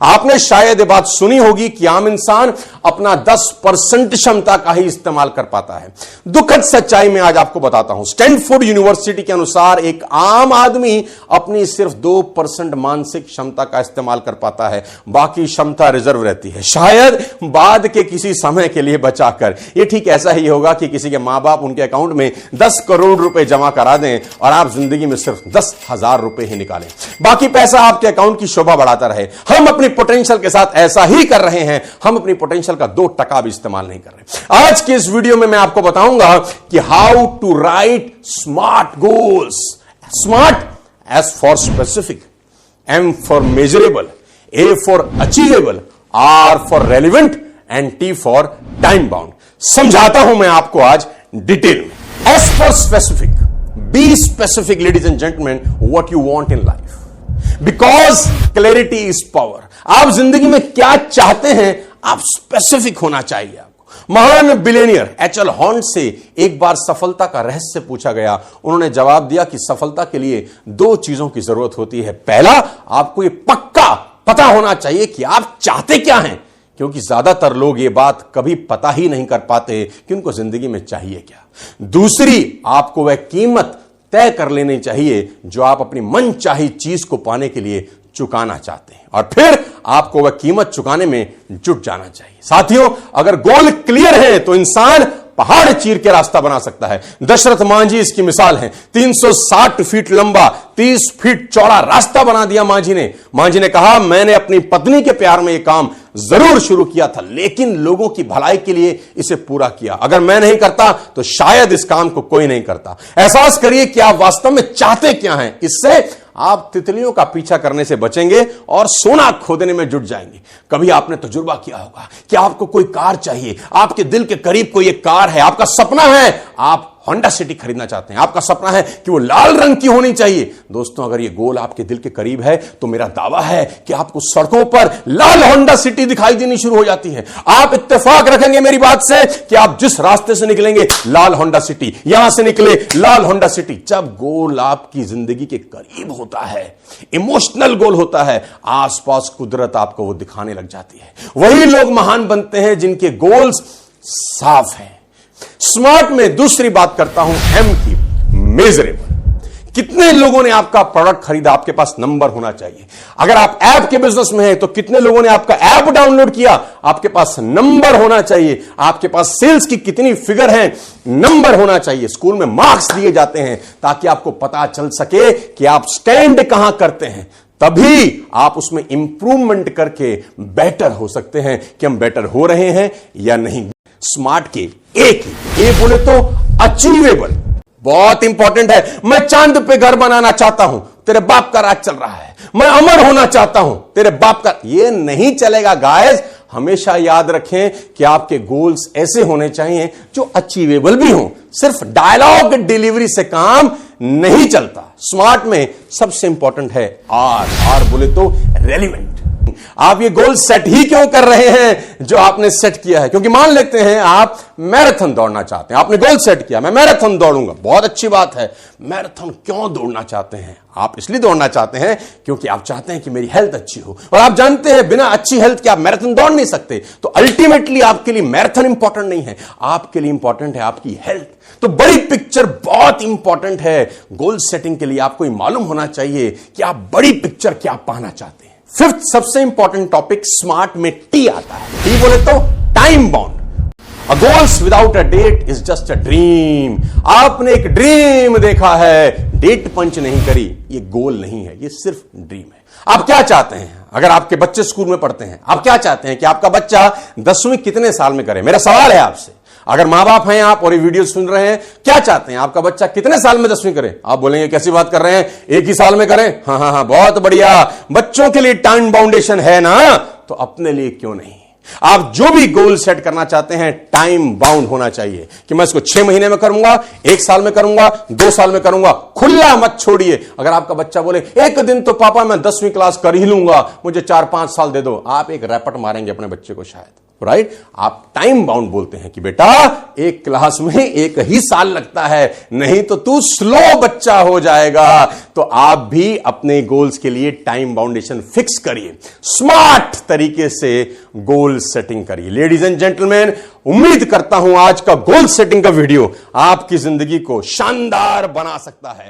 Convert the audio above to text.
आपने शायद ये बात सुनी होगी कि आम इंसान अपना 10% क्षमता का ही इस्तेमाल कर पाता है। दुखद सच्चाई में आज आपको बताता हूं, स्टैनफोर्ड यूनिवर्सिटी के अनुसार एक आम आदमी अपनी सिर्फ 2% मानसिक क्षमता का इस्तेमाल कर पाता है, बाकी क्षमता रिजर्व रहती है, शायद बाद के किसी समय के लिए बचाकर। यह ठीक ऐसा ही होगा कि किसी के मां बाप उनके अकाउंट में 10 करोड़ रुपए जमा करा दें और आप जिंदगी में सिर्फ 10,000 रुपए ही निकालें, बाकी पैसा आपके अकाउंट की शोभा बढ़ाता रहे। हम अपनी पोटेंशियल के साथ ऐसा ही कर रहे हैं, हम अपनी पोटेंशियल का 2% भी इस्तेमाल नहीं कर रहे। आज के इस वीडियो में मैं आपको बताऊंगा कि how to write smart goals. Smart, S for specific, M for measurable, A for achievable, R for relevant and T for time bound. समझाता हूं मैं आपको आज डिटेल में। S for specific, be specific ladies and gentleman, what you want in life, because clarity is power. आप जिंदगी में क्या चाहते हैं, आप स्पेसिफिक होना चाहिए आपको। महान बिलियनियर एच.एल. हॉन्ट से एक बार सफलता का रहस्य पूछा गया। उन्होंने जवाब दिया कि सफलता के लिए 2 चीजों की जरूरत होती है। पहला, आपको यह पक्का पता होना चाहिए कि आप चाहते क्या हैं, क्योंकि ज्यादातर लोग ये बात कभी पता ही नहीं कर पाते कि उनको जिंदगी में चाहिए क्या। दूसरी, आपको वह कीमत तय कर लेनी चाहिए जो आप अपनी मनचाही चीज को पाने के लिए चुकाना चाहते हैं, और फिर आपको वह कीमत चुकाने में जुट जाना चाहिए। साथियों, अगर गोल क्लियर है तो इंसान पहाड़ चीर के रास्ता बना सकता है। दशरथ मांझी इसकी मिसाल है। 360 फीट लंबा, 30 फीट चौड़ा रास्ता बना दिया मांझी ने। मांझी ने कहा, मैंने अपनी पत्नी के प्यार में यह काम जरूर शुरू किया था, लेकिन लोगों की भलाई के लिए इसे पूरा किया। अगर मैं नहीं करता तो शायद इस काम को कोई नहीं करता। एहसास करिए कि आप वास्तव में चाहते क्या हैं। इससे आप तितलियों का पीछा करने से बचेंगे और सोना खोदने में जुट जाएंगे। कभी आपने तजुर्बा किया होगा कि आपको कोई कार चाहिए, आपके दिल के करीब कोई एक कार है, आपका सपना है आप होंडा सिटी खरीदना चाहते हैं, आपका सपना है कि वो लाल रंग की होनी चाहिए। दोस्तों, अगर ये गोल आपके दिल के करीब है तो मेरा दावा है कि आपको सड़कों पर लाल होंडा सिटी दिखाई देनी शुरू हो जाती है। आप इत्तेफाक रखेंगे मेरी बात से कि आप जिस रास्ते से निकलेंगे, लाल होंडा सिटी, यहां से निकले लाल होंडा सिटी। जब गोल आपकी जिंदगी के करीब होता है, इमोशनल गोल होता है, आसपास कुदरत आपको वो दिखाने लग जाती है। वही लोग महान बनते हैं जिनके गोल्स साफ हैं। स्मार्ट में दूसरी बात करता हूं, एम की, मेजरेबल। कितने लोगों ने आपका प्रोडक्ट खरीदा, आपके पास नंबर होना चाहिए। अगर आप ऐप के बिजनेस में हैं तो कितने लोगों ने आपका ऐप डाउनलोड किया, आपके पास नंबर होना चाहिए। आपके पास सेल्स की कितनी फिगर है, नंबर होना चाहिए। स्कूल में मार्क्स दिए जाते हैं ताकि आपको पता चल सके कि आप स्टैंड कहां करते हैं, तभी आप उसमें इंप्रूवमेंट करके बेटर हो सकते हैं कि हम बेटर हो रहे हैं या नहीं। स्मार्ट के एक ही, ये बोले तो अचीवेबल, बहुत इंपॉर्टेंट है। मैं चांद पे घर बनाना चाहता हूं, तेरे बाप का राज चल रहा है। मैं अमर होना चाहता हूं, तेरे बाप का, ये नहीं चलेगा गाइस। हमेशा याद रखें कि आपके गोल्स ऐसे होने चाहिए जो अचीवेबल भी हों। सिर्फ डायलॉग डिलीवरी से काम नहीं चलता। स्मार्ट में सबसे इंपॉर्टेंट है आर बोले तो रेलिवेंट। आप ये गोल सेट ही क्यों कर रहे हैं जो आपने सेट किया है? क्योंकि मान लेते हैं आप मैराथन दौड़ना चाहते हैं, आपने गोल सेट किया, मैं मैराथन दौड़ूंगा, बहुत अच्छी बात है। मैराथन क्यों दौड़ना चाहते हैं? आप इसलिए दौड़ना चाहते हैं क्योंकि आप चाहते हैं कि मेरी हेल्थ अच्छी हो, और आप जानते हैं बिना अच्छी हेल्थ के आप मैराथन दौड़ नहीं सकते। तो अल्टीमेटली आपके लिए मैराथन इंपॉर्टेंट नहीं है, आपके लिए इंपॉर्टेंट है आपकी हेल्थ। तो बड़ी पिक्चर बहुत इंपॉर्टेंट है। गोल सेटिंग के लिए आपको मालूम होना चाहिए कि आप बड़ी पिक्चर क्या पाना चाहते हैं। फिफ्थ सबसे इंपॉर्टेंट टॉपिक स्मार्ट में टी आता है। टी बोले तो time bound. A goals without a date is just a dream। आपने एक ड्रीम देखा है, डेट पंच नहीं करी, ये गोल नहीं है, ये सिर्फ ड्रीम है। आप क्या चाहते हैं? अगर आपके बच्चे स्कूल में पढ़ते हैं, आप क्या चाहते हैं कि आपका बच्चा 10वीं कितने साल में करे? मेरा सवाल है आपसे। अगर मां बाप हैं आप और ये वीडियो सुन रहे हैं, क्या चाहते हैं आपका बच्चा कितने साल में 10वीं करे? आप बोलेंगे कैसी बात कर रहे हैं, 1 ही साल में करें? हाँ, बहुत बढ़िया। बच्चों के लिए टाइम बाउंडेशन है ना, तो अपने लिए क्यों नहीं? आप जो भी गोल सेट करना चाहते हैं, टाइम बाउंड होना चाहिए कि मैं इसको 6 महीने में करूंगा, 1 साल में करूंगा, 2 साल में करूंगा। खुला मत छोड़िए। अगर आपका बच्चा बोले एक दिन तो पापा मैं 10वीं क्लास कर ही लूंगा, मुझे 4-5 साल दे दो, आप एक रैपट मारेंगे अपने बच्चे को शायद। राइट? आप टाइम बाउंड बोलते हैं कि बेटा एक क्लास में एक ही साल लगता है, नहीं तो तू स्लो बच्चा हो जाएगा। तो आप भी अपने गोल्स के लिए टाइम बाउंडेशन फिक्स करिए, स्मार्ट तरीके से गोल सेटिंग करिए। लेडीज एंड जेंटलमैन, उम्मीद करता हूं आज का गोल सेटिंग का वीडियो आपकी जिंदगी को शानदार बना सकता है।